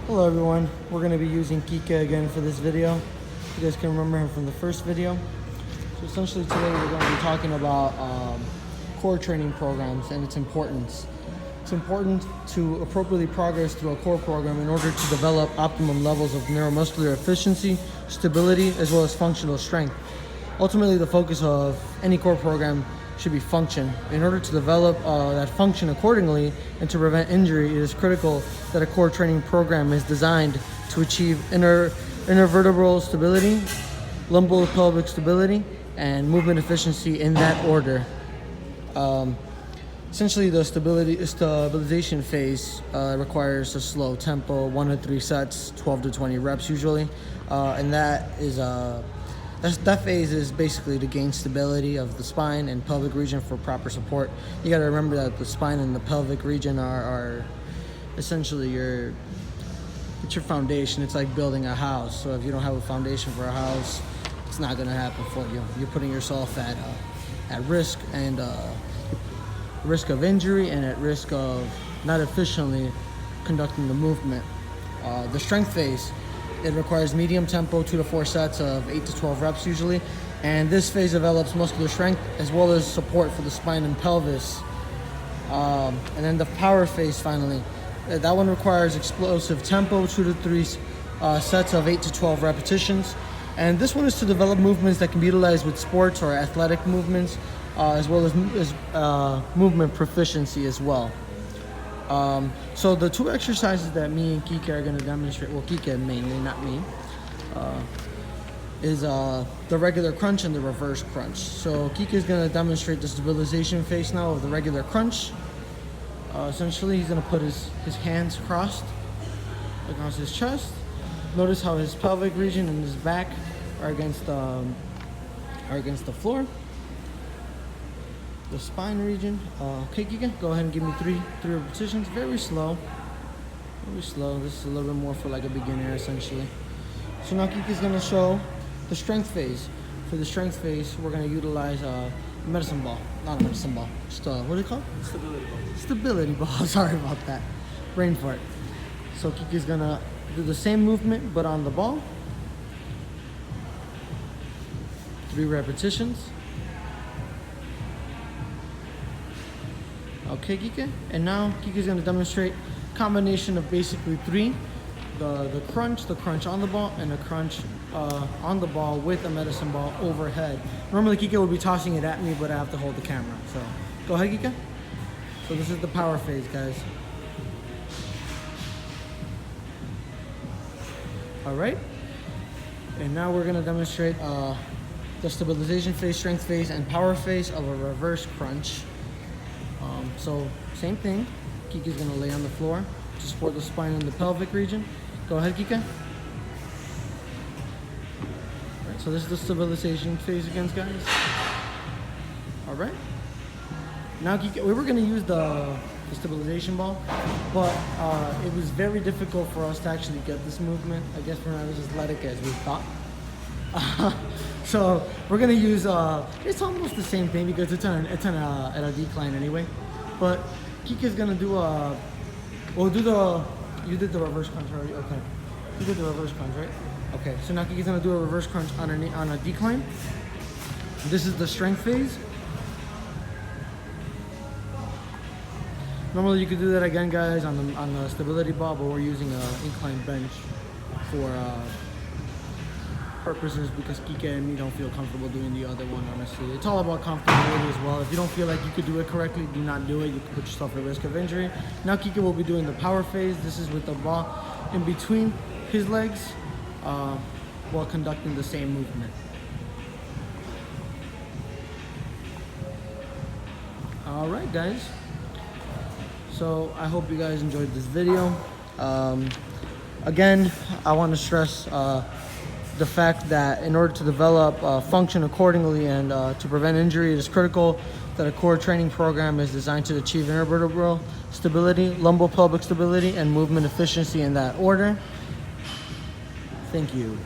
Hello everyone, we're going to be using Kike again for this video. You guys can remember him from the first video. So essentially today we're going to be talking about core training programs and its importance. It's important to appropriately progress through a core program in order to develop optimum levels of neuromuscular efficiency, stability, as well as functional strength. Ultimately, the focus of any core program should be function. In order to develop that function accordingly and to prevent injury, it is critical that a core training program is designed to achieve intervertebral stability, lumbopelvic stability, and movement efficiency in that order. Essentially, the stabilization phase requires a slow tempo, 1 to 3 sets, 12 to 20 reps usually, and that phase is basically to gain stability of the spine and pelvic region for proper support. You got to remember that the spine and the pelvic region are essentially it's your foundation. It's like building a house. So if you don't have a foundation for a house, it's not going to happen for you. You're putting yourself at risk and risk of injury and at risk of not efficiently conducting the movement. The strength phase. It requires medium tempo, 2 to 4 sets of 8 to 12 reps usually. And this phase develops muscular strength as well as support for the spine and pelvis. And then the power phase finally. That one requires explosive tempo, 2 to 3 sets of 8 to 12 repetitions. And this one is to develop movements that can be utilized with sports or athletic movements, as well as movement proficiency as well. So the two exercises that me and Kike are going to demonstrate, well, Kike mainly, not me, is the regular crunch and the reverse crunch. So Kike is going to demonstrate the stabilization phase now of the regular crunch. Essentially, he's going to put his hands crossed across his chest. Notice how his pelvic region and his back are against the floor. The spine region. Okay, Kike, go ahead and give me three repetitions. Very slow. This is a little bit more for like a beginner, essentially. So now Kike is going to show the strength phase. For the strength phase, we're going to utilize a medicine ball. Not a medicine ball. Just what is it called? Stability ball. Stability ball. Sorry about that. Brain fart. So Kike is going to do the same movement, but on the ball. 3 repetitions. Okay, Kike, and now Kike is going to demonstrate combination of basically 3, the crunch on the ball, and a crunch on the ball with a medicine ball overhead. Normally Kike would be tossing it at me, but I have to hold the camera. So go ahead, Kike. So this is the power phase, guys. All right, and now we're going to demonstrate the stabilization phase, strength phase, and power phase of a reverse crunch. So same thing, Kike is going to lay on the floor to support the spine and the pelvic region. Go ahead, Kike. All right, so this is the stabilization phase again, guys. All right. Now, Kike, we were going to use the stabilization ball, but it was very difficult for us to actually get this movement. I guess we're not as athletic as we thought. So we're gonna use it's almost the same thing because it's at a decline anyway. But Kike is gonna do you did the reverse crunch already. Okay, you did the reverse crunch, right? Okay, so now Kike is gonna do a reverse crunch on a decline. This is the strength phase. Normally you could do that again, guys, on the stability ball, but we're using an incline bench for purposes because Kike and me don't feel comfortable doing the other one, honestly. It's all about comfortability as well. If you don't feel like you could do it correctly, do not do it. You can put yourself at risk of injury. Now Kike will be doing the power phase. This is with the ball in between his legs while conducting the same movement. All right, guys. So I hope you guys enjoyed this video. Again, I want to stress the fact that in order to develop function accordingly and to prevent injury, it is critical that a core training program is designed to achieve intervertebral stability, lumbopelvic stability, and movement efficiency in that order. Thank you.